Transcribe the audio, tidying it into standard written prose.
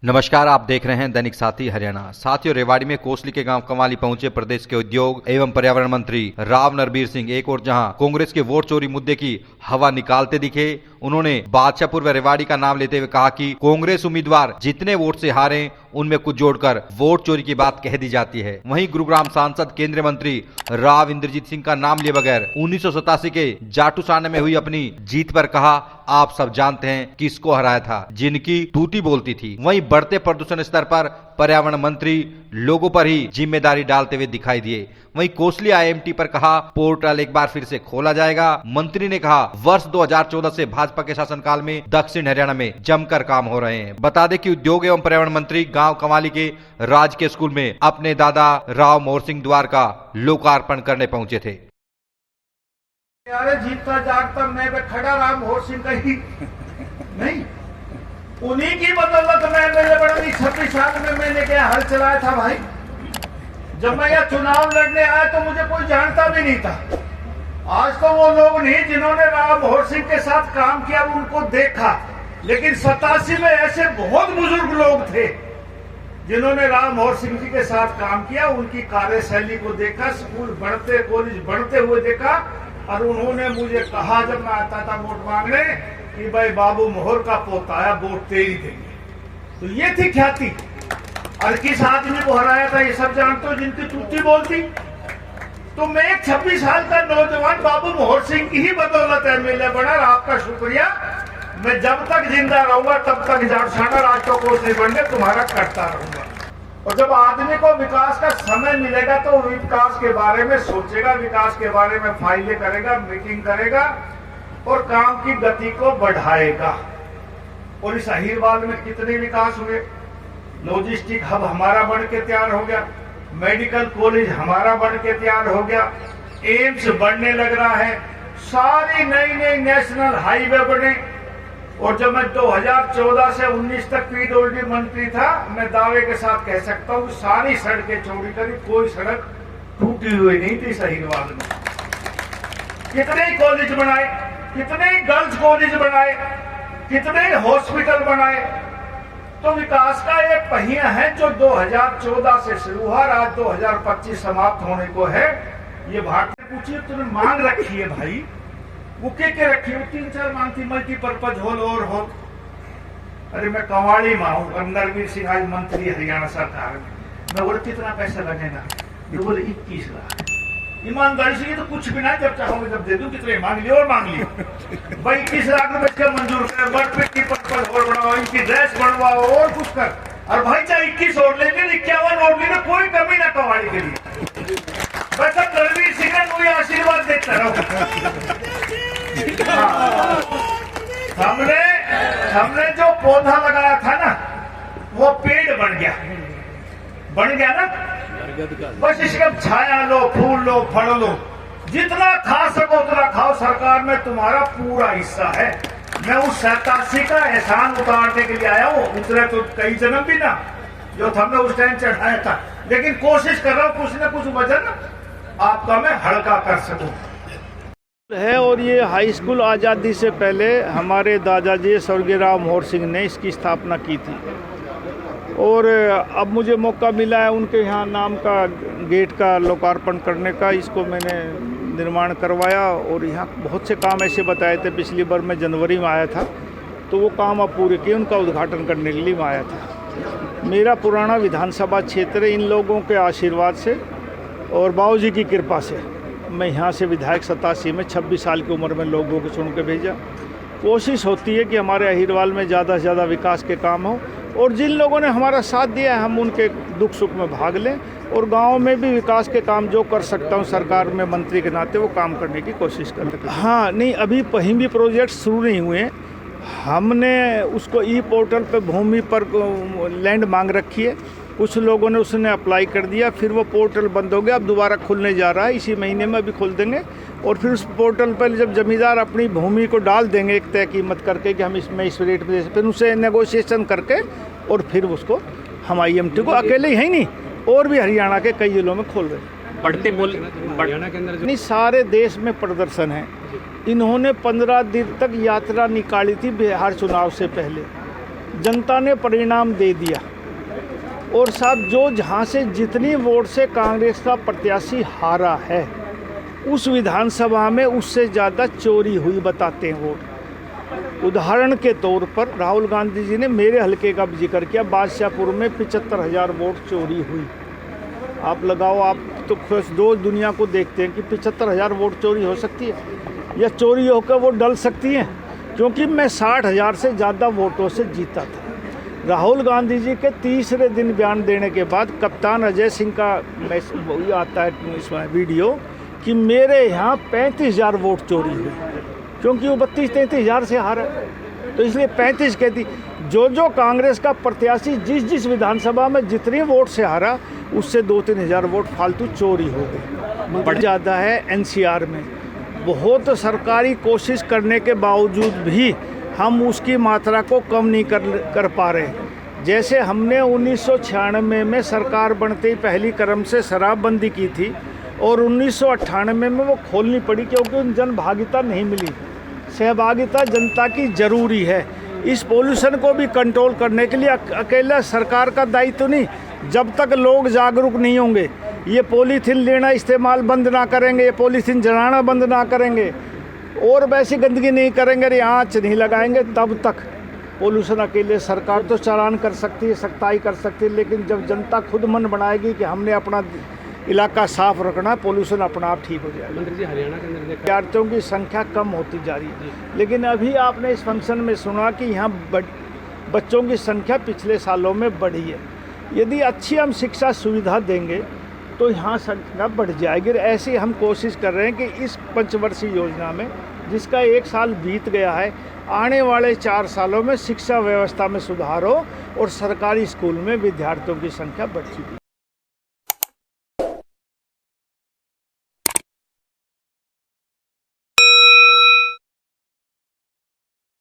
नमस्कार, आप देख रहे हैं दैनिक साथी हरियाणा। साथियों, रेवाड़ी में कोसली के गांव कमाली पहुंचे प्रदेश के उद्योग एवं पर्यावरण मंत्री राव नरबीर सिंह। एक और जहां कांग्रेस के वोट चोरी मुद्दे की हवा निकालते दिखे, उन्होंने बादशाहपुर व रेवाड़ी का नाम लेते हुए कहा कि कांग्रेस उम्मीदवार जितने वोट से हारे उनमें कुछ जोड़कर वोट चोरी की बात कह दी जाती है। वहीं गुरुग्राम सांसद केंद्रीय मंत्री राव इंद्रजीत सिंह का नाम लिए बगैर 1987 के जाटू साने में हुई अपनी जीत पर कहा, आप सब जानते हैं किसको हराया था, जिनकी टूटी बोलती थी। वहीं बढ़ते प्रदूषण स्तर पर पर्यावरण मंत्री लोगों पर ही जिम्मेदारी डालते हुए दिखाई दिए। वहीं कोसली आईएमटी पर कहा, पोर्टल एक बार फिर से खोला जाएगा। मंत्री ने कहा, वर्ष 2014 से भाजपा के शासनकाल में दक्षिण हरियाणा में जमकर काम हो रहे हैं। बता दें कि उद्योग एवं पर्यावरण मंत्री गांव कमाली के राजकीय स्कूल में अपने दादा राव मोहर सिंह द्वार का लोकार्पण करने पहुंचे थे। यारे जीतता जागता मैं पे खड़ा राम मोहर सिंह का ही नहीं, उन्हीं की बदौलत मैं मेरे बड़े 26 साल में मैंने क्या हल चलाया था भाई। जब मैं यह चुनाव लड़ने आया तो मुझे कोई जानता भी नहीं था। आज तो वो लोग नहीं जिन्होंने राम मोहर सिंह के साथ काम किया उनको देखा, लेकिन 87 में ऐसे बहुत बुजुर्ग लोग थे जिन्होंने राम मोहर सिंह जी के साथ काम किया। उनकी कार्यशैली को देखा, स्कूल बढ़ते कॉलेज बढ़ते हुए देखा, और उन्होंने मुझे कहा जब मैं आता था वोट मांगने कि भाई बाबू मोहर का पोता आया, वोट तेरी देंगे। तो ये थी ख्याति। और किस आदमी को हराया था ये सब जानते हो, जिनकी टूटी बोलती। तो मैं एक 26 साल का नौजवान बाबू मोहर सिंह की ही बदौलत एमएलए बना। और आपका शुक्रिया, मैं जब तक जिंदा रहूंगा तब तक जाटसाना राष्ट्र को नहीं बनने तुम्हारा करता रहूंगा। और जब आदमी को विकास का समय मिलेगा तो विकास के बारे में सोचेगा, विकास के बारे में फाइलें करेगा, मीटिंग करेगा और काम की गति को बढ़ाएगा। और इस अहीरवाल में कितने विकास हुए। लॉजिस्टिक हब हमारा बन के तैयार हो गया, मेडिकल कॉलेज हमारा बन के तैयार हो गया, एम्स बनने लग रहा है, सारी नई नई नेशनल हाईवे बने। और जब मैं 2014 से 19 तक पीडब्ल्यूडी मंत्री था, मैं दावे के साथ कह सकता हूँ सारी सड़कें चौड़ी करी, कोई सड़क टूटी हुई नहीं थी अहीरवाल में। कितने कॉलेज बनाए, कितने गर्ल्स कॉलेज बनाए, कितने हॉस्पिटल बनाए। तो विकास का एक पहिया है जो 2014 से शुरू हुआ, आज 2025 समाप्त होने को है। ये भारतीय पूछिए तुमने मांग रखी है भाई, वो के रखी है? 3-4 मांग थी, मल्टीपर्पज हॉल और हॉल। अरे मैं कवाड़ी माँ हूँ, नरबीर सिंह आज मंत्री हरियाणा सरकार में। मैं बोले कितना पैसा लगेगा? ये बोले 21 लाख। ईमानदारी से ये तो कुछ भी ना, जब चाहोगे जब दे दूं। कितने मांग लियो और मांग लियो भाई, 21 लाख रुपए इसका मंजूर कर, मल्टीपर्पज हॉल बनवाओ, इनकी ड्रेस बनवाओ और कुछ कर। और भाई चाहे 21 और ले लें, 51 और ले लें, कोई कमी ना कवाड़ी के लिए। बस अब नरबीर सिंह ने कोई आशीर्वाद देता रहो। हमने जो पौधा लगाया था ना, वो पेड़ बन गया ना। बस इसका छाया लो, फूल लो, फल लो, जितना खा सको उतना खाओ। सरकार में तुम्हारा पूरा हिस्सा है। मैं उस 87 का एहसान उतारने के लिए आया हूँ। उतरे तो कई जन्म भी ना, जो हमने उस टाइम चढ़ाया था, लेकिन कोशिश कर रहा हूँ कुछ न कुछ वजन आपका मैं हल्का कर सकूं है। और ये हाई स्कूल आज़ादी से पहले हमारे दादाजी स्वर्गीय राव मोहर सिंह ने इसकी स्थापना की थी। और अब मुझे मौका मिला है उनके यहाँ नाम का गेट का लोकार्पण करने का। इसको मैंने निर्माण करवाया और यहाँ बहुत से काम ऐसे बताए थे। पिछली बार मैं जनवरी में आया था तो वो काम अब पूरे किए, उनका उद्घाटन करने के लिए मैं आया था। मेरा पुराना विधानसभा क्षेत्र इन लोगों के आशीर्वाद से और बाबूजी की कृपा से मैं यहाँ से विधायक 87 में 26 साल की उम्र में लोगों को चुन के भेजा। कोशिश होती है कि हमारे अहीरवाल में ज़्यादा से ज़्यादा विकास के काम हो, और जिन लोगों ने हमारा साथ दिया है हम उनके दुख सुख में भाग लें, और गांव में भी विकास के काम जो कर सकता हूं सरकार में मंत्री के नाते वो काम करने की कोशिश करते हैं। हाँ, नहीं, अभी कहीं भी प्रोजेक्ट शुरू नहीं हुए। हमने उसको ई पोर्टल पे भूमि पर लैंड मांग रखी है, कुछ लोगों ने उसने अप्लाई कर दिया, फिर वो पोर्टल बंद हो गया, अब दोबारा खुलने जा रहा है। इसी महीने में अभी खोल देंगे। और फिर उस पोर्टल पर जब जमींदार अपनी भूमि को डाल देंगे एक तय कीमत करके कि हम इसमें इस रेट पे, फिर उसे नेगोशिएशन करके और फिर उसको हम आईएमटी को अकेले ही नहीं और भी हरियाणा के कई जिलों में खोल रहे हैं। बढ़ते मूल्य हरियाणा के अंदर नहीं, सारे देश में प्रदर्शन है। इन्होंने 15 दिन तक यात्रा निकाली थी बिहार चुनाव से पहले। जनता ने परिणाम दे दिया। और साहब जो जहाँ से जितनी वोट से कांग्रेस का प्रत्याशी हारा है उस विधानसभा में उससे ज़्यादा चोरी हुई बताते हैं वोट। उदाहरण के तौर पर राहुल गांधी जी ने मेरे हलके का जिक्र किया, बादशाहपुर में 75,000 वोट चोरी हुई। आप लगाओ, आप तो खुश दो दुनिया को देखते हैं कि 75,000 वोट चोरी हो सकती है या चोरी होकर वो डल सकती हैं, क्योंकि मैं 60,000 से ज़्यादा वोटों से जीता था। राहुल गांधी जी के तीसरे दिन बयान देने के बाद कप्तान अजय सिंह का वही आता है इसमें वीडियो कि मेरे यहाँ 35,000 वोट चोरी हुई, क्योंकि वो 32-33,000 से हारा, तो इसलिए 35 कहती। जो कांग्रेस का प्रत्याशी जिस विधानसभा में जितनी वोट से हारा उससे 2-3 हज़ार वोट फालतू चोरी हो गई। बढ़ ज़्यादा है एनसीआर में, बहुत सरकारी कोशिश करने के बावजूद भी हम उसकी मात्रा को कम नहीं कर पा रहे। जैसे हमने 1996 में सरकार बनते ही पहली कदम से शराबबंदी की थी और 1998 में वो खोलनी पड़ी, क्योंकि उन जनभागिता नहीं मिली। सहभागिता जनता की ज़रूरी है। इस पोल्यूशन को भी कंट्रोल करने के लिए अकेला सरकार का दायित्व तो नहीं, जब तक लोग जागरूक नहीं होंगे, ये पॉलीथीन लेना इस्तेमाल बंद ना करेंगे, ये पॉलीथीन जलाना बंद ना करेंगे और वैसी गंदगी नहीं करेंगे, आँच नहीं लगाएंगे, तब तक पोल्यूशन अकेले सरकार तो चालान कर सकती है, सख्ताई कर सकती है, लेकिन जब जनता खुद मन बनाएगी कि हमने अपना इलाका साफ रखना, पोल्यूशन अपना आप ठीक हो जाएगा। मंत्री जी, हरियाणा के अंदर विद्यार्थियों की संख्या कम होती जा रही है, लेकिन अभी आपने इस फंक्शन में सुना कि यहाँ बच्चों की संख्या पिछले सालों में बढ़ी है। यदि अच्छी हम शिक्षा सुविधा देंगे तो यहाँ संख्या बढ़ जाएगी। ऐसी हम कोशिश कर रहे हैं कि इस पंचवर्षीय योजना में, जिसका 1 साल बीत गया है, आने वाले 4 सालों में शिक्षा व्यवस्था में सुधार हो और सरकारी स्कूल में विद्यार्थियों की संख्या बढ़ती है।